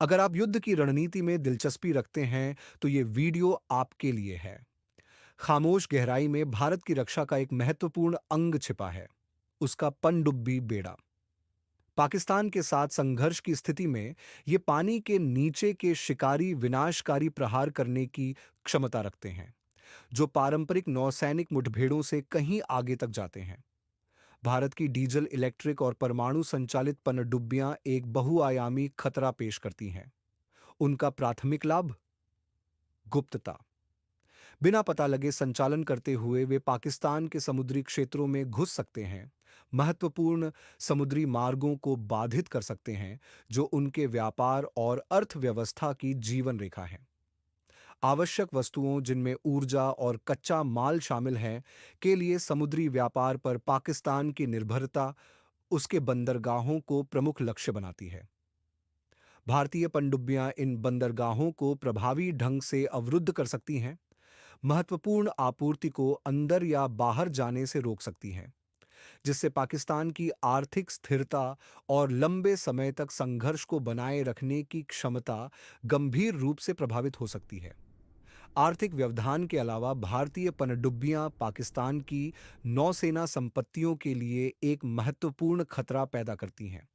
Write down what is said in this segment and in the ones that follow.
अगर आप युद्ध की रणनीति में दिलचस्पी रखते हैं, तो ये वीडियो आपके लिए है। खामोश गहराई में भारत की रक्षा का एक महत्वपूर्ण अंग छिपा है, उसका पनडुब्बी बेड़ा। पाकिस्तान के साथ संघर्ष की स्थिति में ये पानी के नीचे के शिकारी विनाशकारी प्रहार करने की क्षमता रखते हैं, जो पारंपरिक नौसैनिक मुठभेड़ों से कहीं आगे तक जाते हैं। भारत की डीजल, इलेक्ट्रिक और परमाणु संचालित पनडुब्बियां एक बहुआयामी खतरा पेश करती हैं। उनका प्राथमिक लाभ, गुप्तता। बिना पता लगे संचालन करते हुए वे पाकिस्तान के समुद्री क्षेत्रों में घुस सकते हैं, महत्वपूर्ण समुद्री मार्गों को बाधित कर सकते हैं, जो उनके व्यापार और अर्थव्यवस्था की जीवन रेखा है। आवश्यक वस्तुओं, जिनमें ऊर्जा और कच्चा माल शामिल हैं, के लिए समुद्री व्यापार पर पाकिस्तान की निर्भरता उसके बंदरगाहों को प्रमुख लक्ष्य बनाती है। भारतीय पनडुब्बियां इन बंदरगाहों को प्रभावी ढंग से अवरुद्ध कर सकती हैं, महत्वपूर्ण आपूर्ति को अंदर या बाहर जाने से रोक सकती हैं, जिससे पाकिस्तान की आर्थिक स्थिरता और लंबे समय तक संघर्ष को बनाए रखने की क्षमता गंभीर रूप से प्रभावित हो सकती है। आर्थिक व्यवधान के अलावा भारतीय पनडुब्बियां पाकिस्तान की नौसेना संपत्तियों के लिए एक महत्वपूर्ण खतरा पैदा करती हैं।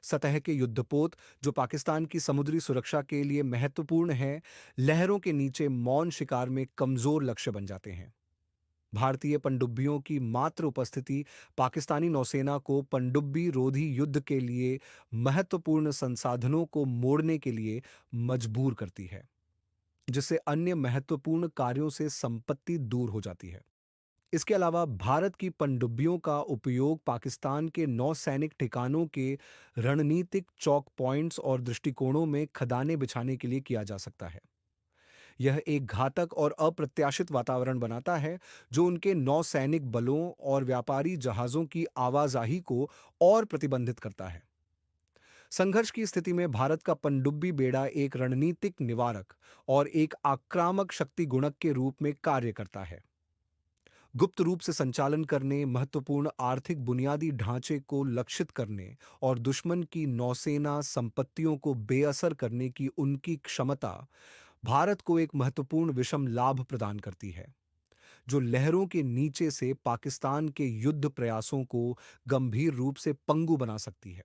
सतह के युद्धपोत, जो पाकिस्तान की समुद्री सुरक्षा के लिए महत्वपूर्ण है, लहरों के नीचे मौन शिकार में कमजोर लक्ष्य बन जाते हैं। भारतीय पनडुब्बियों की मात्र उपस्थिति पाकिस्तानी नौसेना को पनडुब्बी रोधी युद्ध के लिए महत्वपूर्ण संसाधनों को मोड़ने के लिए मजबूर करती है, जिससे अन्य महत्वपूर्ण कार्यों से संपत्ति दूर हो जाती है। इसके अलावा भारत की पनडुब्बियों का उपयोग पाकिस्तान के नौसैनिक ठिकानों के रणनीतिक चौक पॉइंट्स और दृष्टिकोणों में खदानें बिछाने के लिए किया जा सकता है। यह एक घातक और अप्रत्याशित वातावरण बनाता है, जो उनके नौसैनिक बलों और व्यापारी जहाज़ों की आवाजाही को और प्रतिबंधित करता है। संघर्ष की स्थिति में भारत का पनडुब्बी बेड़ा एक रणनीतिक निवारक और एक आक्रामक शक्ति गुणक के रूप में कार्य करता है। गुप्त रूप से संचालन करने, महत्वपूर्ण आर्थिक बुनियादी ढांचे को लक्षित करने और दुश्मन की नौसेना संपत्तियों को बेअसर करने की उनकी क्षमता भारत को एक महत्वपूर्ण विषम लाभ प्रदान करती है, जो लहरों के नीचे से पाकिस्तान के युद्ध प्रयासों को गंभीर रूप से पंगु बना सकती है।